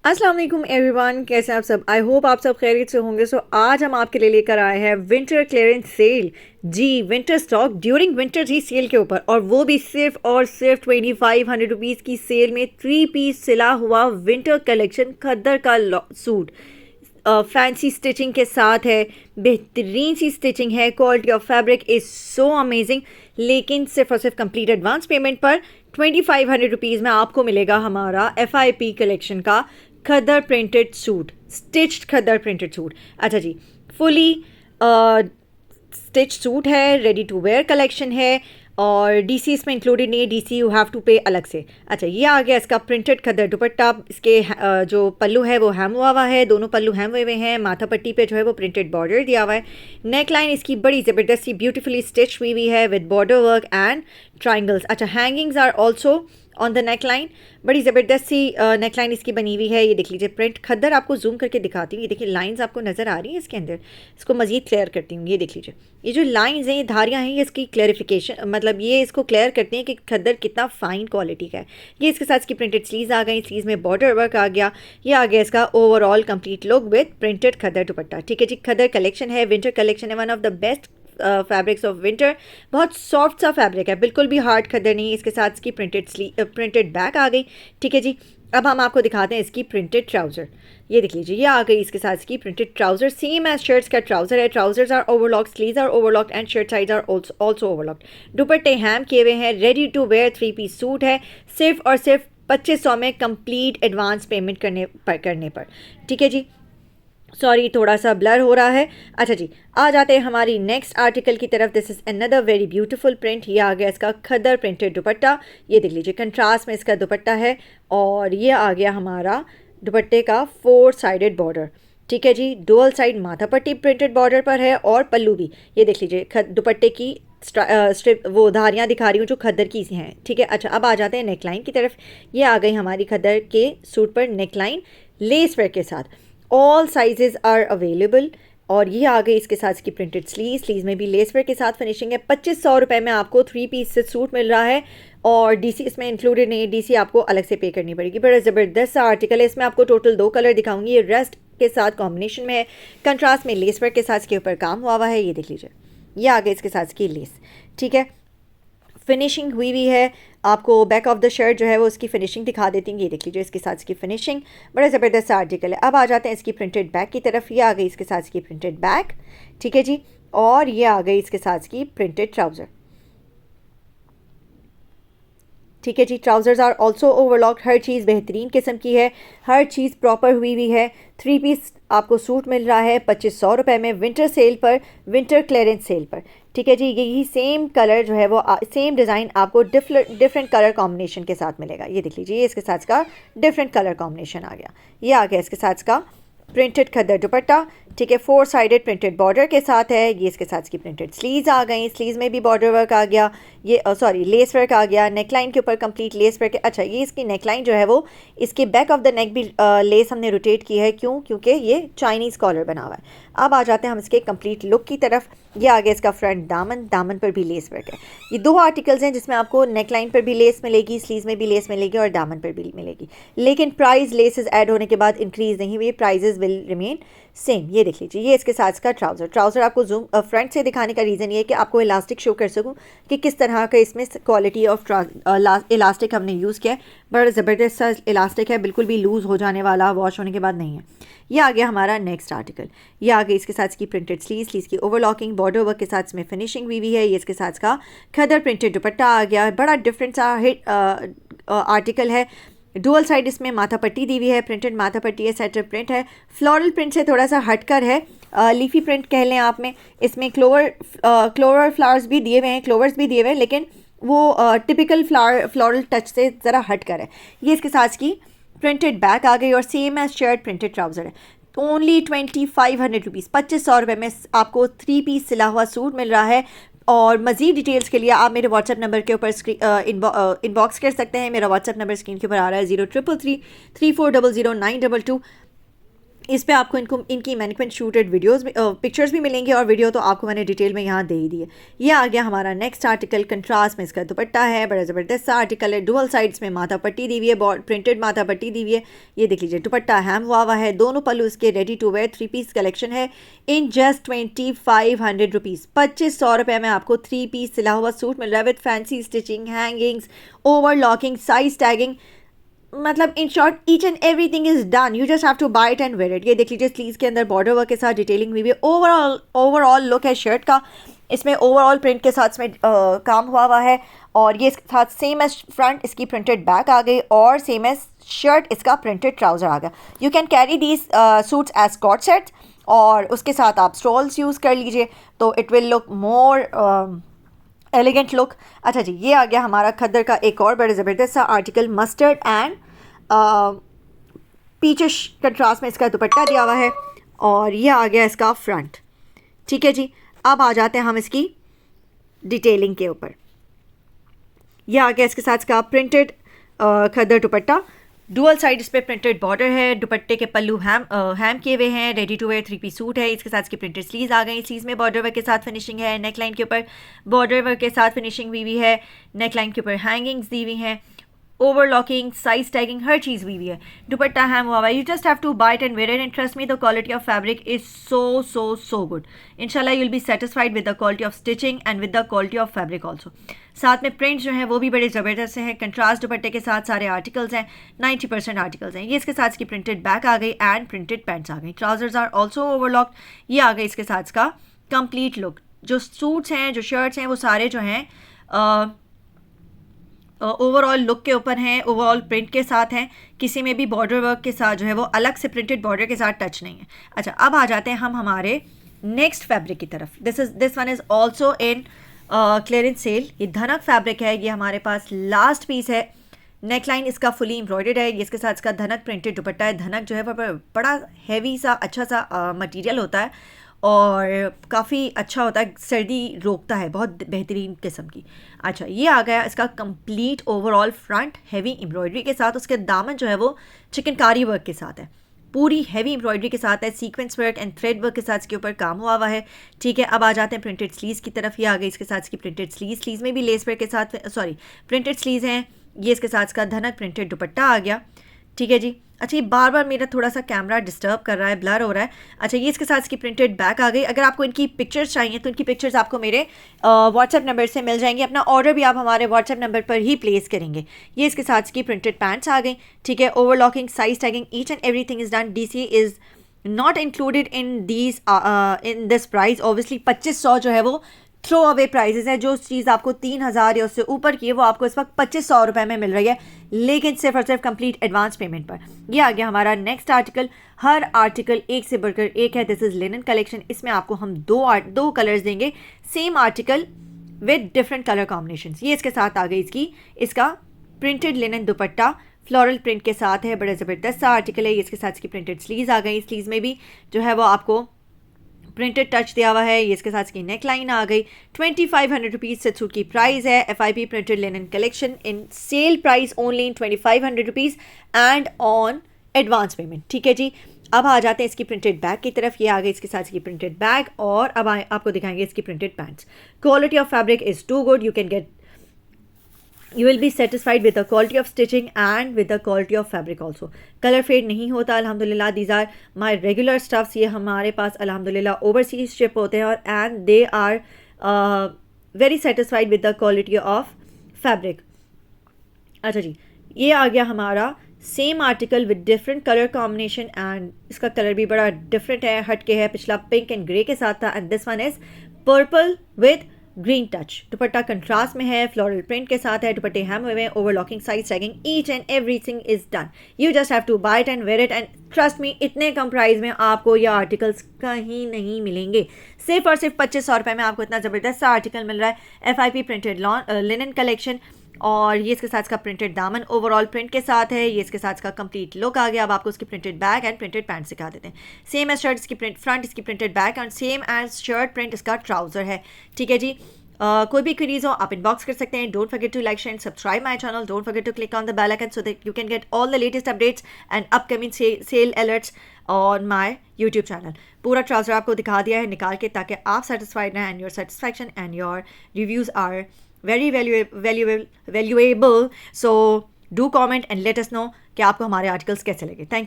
अस्सलाम वालेकुम एवरीवन, कैसे हैं आप सब। आई होप आप सब खैरियत से होंगे। सो आज हम आपके लिए लेकर आए हैं विंटर क्लियरेंस सेल। जी, विंटर स्टॉक ड्यूरिंग विंटर ही सेल के ऊपर, और वो भी सिर्फ और सिर्फ 2500 रुपीज़ की सेल में 3 पीस सिला हुआ विंटर कलेक्शन खद्दर का सूट फैंसी स्टिचिंग के साथ है। बेहतरीन सी स्टिचिंग है, quality of fabric is so amazing. लेकिन सिर्फ और सिर्फ कंप्लीट एडवांस पेमेंट पर 2500 रुपीज़ में आपको मिलेगा हमारा FIP कलेक्शन का खद्दर प्रिंटेड सूट, स्टिच्ड खद्दर प्रिंटेड सूट। अच्छा जी, फुली स्टिच सूट है, रेडी टू वेयर कलेक्शन है, और डीसी इसमें इंक्लूडेड नहीं है। डीसी यू हैव टू पे अलग से। अच्छा, ये आ गया इसका प्रिंटेड खद्दर दुपट्टा। इसके जो पल्लू है वो हैम हुआ हुआ है, दोनों पल्लू हैम हुए हुए हैं। माथा पट्टी पे जो है वो प्रिंटेड बॉर्डर दिया हुआ है। नेक लाइन इसकी बड़ी ज़बरदस्त सी ब्यूटीफुली स्टिच हुई हुई है with border work and triangles. अच्छा, hangings are also on the neckline. बड़ी ज़बरदस्त सी नेक लाइन इसकी बनी हुई है। ये देख लीजिए प्रिंट खद्दर, आपको जूम करके दिखाती हूँ। ये देखिए लाइंस आपको नज़र आ रही हैं इसके अंदर। इसको मज़ीद क्लियर करती हूँ। ये देख लीजिए, ये जो लाइंस हैं, ये धारियाँ हैं, ये इसकी क्लैरिफिकेशन, मतलब ये इसको क्लियर करती हैं कि खद्दर कितना फ़ाइन क्वालिटी का है। ये इसके साथ इसकी प्रिंटेड स्लीव्स आ गई, स्लीव्स में बॉर्डर वर्क आ गया। ये आ गया इसका overall complete look with printed khaddar dupatta. ठीक है जी, खद्दर कलेक्शन है, विंटर कलेक्शन है, one of the best fabrics of winter. बहुत सॉफ्ट सा फैब्रिक है, बिल्कुल भी हार्ड खद्दर नहीं है। इसके साथ इसकी प्रिंटेड बैक आ गई। ठीक है जी, अब हम आपको दिखाते हैं इसकी प्रिंटेड ट्राउज़र। ये देख लीजिए, ये आ गई इसके साथ इसकी printed trouser, same as shirts का ट्राउज़र है। Trousers are overlocked, sleeves are overlocked and shirt sides are also overlocked. दुपट्टे हैम किए हुए हैं, ready to wear 3 piece suit है, सिर्फ और सिर्फ 2500 में कंप्लीट एडवांस पेमेंट करने पर। ठीक है जी, सॉरी थोड़ा सा ब्लर हो रहा है। अच्छा जी, आ जाते हैं हमारी नेक्स्ट आर्टिकल की तरफ। This is another very beautiful print. ये आ गया इसका खद्दर प्रिंटेड दुपट्टा। ये देख लीजिए, कंट्रास्ट में इसका दुपट्टा है, और ये आ गया हमारा दुपट्टे का 4 साइडेड बॉर्डर। ठीक है जी, डुअल साइड माथा पट्टी प्रिंटेड बॉर्डर पर है, और पल्लू भी। ये देख लीजिए दुपट्टे की स्ट्रिप, वो धारियाँ दिखा रही हूँ जो खद्दर की हैं। ठीक है, अच्छा अब आ जाते हैं नेकलाइन की तरफ। ये आ गई हमारी खद्दर के सूट पर नेकलाइन लेस वर्क के साथ। All sizes are available. और ये आ गई इसके साथ इसकी प्रिंटेड स्लीव्स में भी लेस वर्क के साथ फिनिशिंग है। 2500 रुपये में आपको 3 पीस से सूट मिल रहा है, और डीसी इसमें इंक्लूडेड नहीं है। डीसी आपको अलग से पे करनी पड़ेगी। बड़ा ज़बरदस्त सा आर्टिकल है। इसमें आपको टोटल 2 कलर दिखाऊंगी। ये रेस्ट के साथ कॉम्बिनेशन में है, कंट्रास्ट में लेस वर्क के साथ इसके ऊपर काम हुआ हुआ है। ये देख लीजिए, ये आ गई इसके साथ इसकी लेस। ठीक है, फिनिशिंग हुई हुई है। आपको बैक ऑफ द शर्ट जो है वो उसकी फिनिशिंग दिखा देती हूँ। ये देख लीजिए, इसके साथ इसकी फिनिशिंग, बड़ा ज़बरदस्त आर्टिकल है। अब आ जाते हैं इसकी प्रिंटेड बैक की तरफ। ये आ गई इसके साथ इसकी प्रिंटेड बैक। ठीक है जी, और ये आ गई इसके साथ इसकी प्रिंटेड ट्राउज़र। ठीक है जी, ट्राउजर्स आर ऑल्सो ओवरलॉक्ड। हर चीज़ बेहतरीन किस्म की है, हर चीज़ प्रॉपर हुई हुई है। 3 पीस आपको सूट मिल रहा है 2500 रुपये में, विंटर सेल पर, विंटर क्लियरेंस सेल पर। ठीक है जी, यही सेम कलर जो है वो सेम डिज़ाइन आपको डिफरेंट कलर कॉम्बिनेशन के साथ मिलेगा। ये देख लीजिए, इसके साथ का डिफरेंट कलर कॉम्बिनेशन आ गया। ये आ गया इसके साथ का प्रिंटेड खद्दर दुपट्टा। ठीक है, 4 साइडेड प्रिंटेड बॉर्डर के साथ है। ये इसके साथ की प्रिंटेड स्लीव्स आ गई, स्लीव्स में भी बॉर्डर वर्क आ गया। ये सॉरी लेस वर्क आ गया। नेकलाइन के ऊपर कंप्लीट लेस वर्क। अच्छा, ये इसकी नेकलाइन जो है वो इसके बैक ऑफ द नेक भी लेस हमने रोटेट की है। क्यों? क्योंकि ये चाइनीज़ कॉलर बना हुआ है। अब आ जाते हैं हम इसके कंप्लीट लुक की तरफ। ये आ गया इसका फ्रंट दामन, दामन पर भी लेस वर्क है। ये 2 आर्टिकल्स हैं जिसमें आपको नेकलाइन पर भी लेस मिलेगी, स्लीव्स में भी लेस मिलेगी, और दामन पर भी मिलेगी। लेकिन प्राइस लेसेस ऐड होने के बाद इंक्रीज़ नहीं हुई, प्राइजेस विल रिमेन सेम। ये देख लीजिए, ये इसके साथ का ट्राउज़र आपको जूम फ्रंट से दिखाने का रीज़न ये है कि आपको इलास्टिक शो कर सकूं कि किस तरह का इसमें क्वालिटी ऑफ इलास्टिक हमने यूज़ किया है। बड़ा ज़बरदस्त सा इलास्टिक है, बिल्कुल भी लूज़ हो जाने वाला, वॉश होने के बाद नहीं है। ये आ गया हमारा नेक्स्ट आर्टिकल। ये आ गई इसके साथ की प्रिंटेड स्लीव्स की ओवरलॉकिंग, बॉर्डर वर्क के साथ इसमें फिनिशिंग हुई हुई है। ये इसके साथ का खद्दर प्रिंटेड दुपट्टा आ गया। बड़ा डिफरेंट सा हिट आर्टिकल है। डुअल साइड इसमें माथा पट्टी दी हुई है, प्रिंटेड माथा पट्टी है, सेटर प्रिंट है। फ्लोरल प्रिंट से थोड़ा सा हटकर है, लीफी प्रिंट कह लें आप में। इसमें क्लोवर फ्लावर्स भी दिए हुए हैं, क्लोवर्स भी दिए हुए हैं, लेकिन वो टिपिकल फ्लोरल टच से ज़रा हटकर है। ये इसके साथ की प्रिंटेड बैक आ गई, और same as shirt printed trouser है। ओनली 2500 रुपीज़, 2500 रुपये में आपको 3 पीस सिला हुआ सूट मिल रहा है। और मज़ीद डिटेल्स के लिए आप मेरे व्हाट्सएप नंबर के ऊपर इनबॉक्स कर सकते हैं। मेरा व्हाट्सएप नंबर स्क्रीन के ऊपर आ रहा है, 0333 3400 922। इस पे आपको इनकी मैनेक्विन शूटेड वीडियोस पिक्चर्स भी मिलेंगे और वीडियो तो आपको मैंने डिटेल में यहाँ दे ही दी है। ये आ गया हमारा नेक्स्ट आर्टिकल, कंट्रास्ट में इसका दुपट्टा है, बड़ा ज़बरदस्त सा आर्टिकल है, डुअल साइड्स में माथा पट्टी दी हुई है, प्रिंटेड माथा पट्टी दी हुई है। ये देख लीजिए दुपट्टा हैम हुआ हुआ है, दोनों पल्लू इसके ready to wear 3 piece collection है इन जस्ट 2500 रुपीज़। 2500 रुपये में आपको 3 पीस सिला हुआ सूट मिल रहा है with fancy stitching, hangings, overlocking, size tagging, मतलब in short each and everything is done, you just have to buy it and wear it. ये देख लीजिए स्लीव्स के अंदर बॉर्डर वर्क के साथ डिटेलिंग हुई है। ओवरऑल लुक है शर्ट का, इसमें ओवरऑल प्रिंट के साथ इसमें काम हुआ हुआ है और ये इसके साथ सेम एज फ्रंट इसकी प्रिंटेड बैक आ गई और सेम एज शर्ट इसका प्रिंटेड ट्राउज़र आ गया। You can carry these suits as co-ord set और उसके साथ आप स्टॉल्स यूज़ कर लीजिए तो it will look more elegant look. अच्छा जी, ये आ गया हमारा खद्दर का एक और बड़े ज़बरदस्त सा article, mustard and peachish contrast में इसका दुपट्टा दिया हुआ है और ये आ गया इसका फ्रंट। ठीक है जी, अब आ जाते हैं हम इसकी डिटेलिंग के ऊपर। ये आ गया इसके साथ इसका प्रिंटेड खद्दर दुपट्टा, डुअल साइड इस पर प्रिंटेड बॉर्डर है, दुपट्टे के पल्लू हैम किए हुए हैं, ready to wear 3 piece suit है। इसके साथ इसकी प्रिंटेड स्लीव्स आ गई, स्लीव्स में बॉर्डर वर्क के साथ फिनिशिंग है, नेकलाइन के ऊपर बॉर्डर वर्क के साथ फिनिशिंग हुई है, नेकलाइन के ऊपर हैंगिंग्स दी हुई हैं, ओवरलॉकिंग, साइज टैगिंग, हर चीज़ हुई है। दुपट्टा हैम हुआ हुआ, you just have to buy it and wear it and trust me the quality of fabric is so good. इंशाल्लाह you will be satisfied with the quality of stitching and with the quality of fabric also. साथ में print जो है वो भी बड़े ज़बरदस्त से हैं, कंट्रास्ट दुपट्टे के साथ सारे आर्टिकल्स हैं, 90% आर्टिकल्स हैं। ये इसके साथ इसकी प्रिंटेड बैक आ गई एंड प्रिंटेड पैंट्स आ गई, ट्राउजर्स आर ऑल्सो ओवरलॉक्ड। ये आ गई इसके साथ इसका कंप्लीट लुक। जो सूट्स हैं, जो शर्ट्स हैं, वो सारे जो हैं ओवरऑल लुक के ऊपर हैं, ओवरऑल प्रिंट के साथ हैं, किसी में भी बॉर्डर वर्क के साथ जो है वो अलग से प्रिंटेड बॉर्डर के साथ टच नहीं है। अच्छा, अब आ जाते हैं हम हमारे नेक्स्ट फैब्रिक की तरफ। This one is also in clearance sale. ये धनक फैब्रिक है, ये हमारे पास लास्ट पीस है। नेकलाइन इसका फुली एम्ब्रॉयडर्ड है, ये इसके साथ इसका धनक प्रिंटेड दुपट्टा है। धनक जो है वो बड़ा हैवी सा अच्छा सा मटेरियल होता है और काफ़ी अच्छा होता है, सर्दी रोकता है, बहुत बेहतरीन किस्म की। अच्छा, ये आ गया इसका complete overall front heavy embroidery के साथ। उसके दामन जो है वो चिकनकारी वर्क के साथ है, पूरी हैवी एम्ब्रॉयडरी के साथ है, sequence work and thread work के साथ इसके ऊपर काम हुआ हुआ है। ठीक है, अब आ जाते हैं प्रिंटेड स्लीव्स की तरफ। ये आ गई इसके साथ इसकी प्रिंटेड स्लीव्स में भी लेस वर्क के साथ, प्रिंटेड स्लीव्स हैं। ये इसके साथ इसका धनक प्रिंटेड दुपट्टा आ गया। ठीक है जी। अच्छा, ये बार बार मेरा थोड़ा सा कैमरा डिस्टर्ब कर रहा है, ब्लर हो रहा है। अच्छा, ये इसके साथ इसकी प्रिंटेड बैक आ गई। अगर आपको इनकी पिक्चर्स चाहिए तो इनकी पिक्चर्स आपको मेरे व्हाट्सएप नंबर से मिल जाएंगी। अपना ऑर्डर भी आप हमारे व्हाट्सएप नंबर पर ही प्लेस करेंगे। ये इसके साथ इसकी प्रिंटेड पैंट्स आ गई। ठीक है, overlocking, size tagging, each and everything is done. DC is not included in this price. Obviously 2500 जो है वो थ्रो अवे प्राइजेस है। जो चीज़ आपको 3000 या उससे ऊपर की है वो आपको इस वक्त 2500 रुपये में मिल रही है, लेकिन सिर्फ और सिर्फ कंप्लीट एडवांस पेमेंट पर। ये आ गया हमारा नेक्स्ट आर्टिकल। हर आर्टिकल एक से बढ़कर एक है। This is linen collection. इसमें आपको हम दो कलर्स देंगे, same article with different colour combination. ये इसके साथ आ गई इसका प्रिंटेड लिनन दुपट्टा फ्लोरल प्रिंट के साथ है, बड़ा ज़बरदस्त सा आर्टिकल है। ये इसके साथ इसकी प्रिंटेड स्लीव्स आ गई, स्लीव्स में भी जो है वो आपको प्रिंटेड टच दिया हुआ है। ये इसके साथ इसकी नेक लाइन आ गई। 2500 रुपीज़ से सूट की प्राइस है। FIP printed linen collection in sale price only in 2500 rupees and on advance payment. ठीक है जी। अब आ जाते हैं इसकी प्रिंटेड बैग की तरफ। ये आ गई इसके साथ इसकी प्रिंटेड बैग और अब आपको दिखाएंगे इसकी printed pants. Quality of fabric is too good. You will be satisfied with the quality of stitching and with the quality of fabric also. Color fade नहीं होता अल्हम्दुलिल्लाह। These are my regular stuffs। ये हमारे पास अल्हम्दुलिल्लाह overseas ship होते हैं और and they are very satisfied with the quality of fabric। अच्छा जी, ये आ गया हमारा same article with different colour combination and इसका कलर भी बड़ा डिफरेंट है, हट के है। पिछला पिंक एंड ग्रे के साथ था and this one is purple with green touch. Dupatta contrast में है, फ्लोरल प्रिंट के साथ है, दुपट्टे हैम हुए हैं, overlocking, size tagging, each and everything is done. You just have to buy it and wear it and trust me, इतने कम प्राइस में आपको ये आर्टिकल्स कहीं नहीं मिलेंगे। सिर्फ और सिर्फ 2500 रुपये में आपको इतना ज़बरदस्त सा आर्टिकल मिल रहा है। FIP प्रिंटेड लिनन कलेक्शन और ये इसके साथ इसका प्रिंटेड दामन ओवरऑल प्रिंट के साथ है। ये इसके साथ इसका कंप्लीट लुक आ गया। अब आपको इसकी printed bag and printed pant सिखा देते हैं। सेम एज शर्ट इसकी फ्रंट इसकी printed bag and same as shirt print इसका ट्राउज़र है। ठीक है जी। कोई भी क्वेरीज हो आप इनबॉक्स कर सकते हैं. Don't forget to like share and subscribe my channel. Don't forget to click on the bell icon so that you can get all the latest updates and upcoming sale alerts on my YouTube channel. पूरा trouser आपको दिखा दिया है निकाल के, ताकि आप satisfied रहें and your satisfaction and your reviews are very valuable. So do comment and let us know कि आपको हमारे आर्टिकल्स कैसे लगे. Thank you.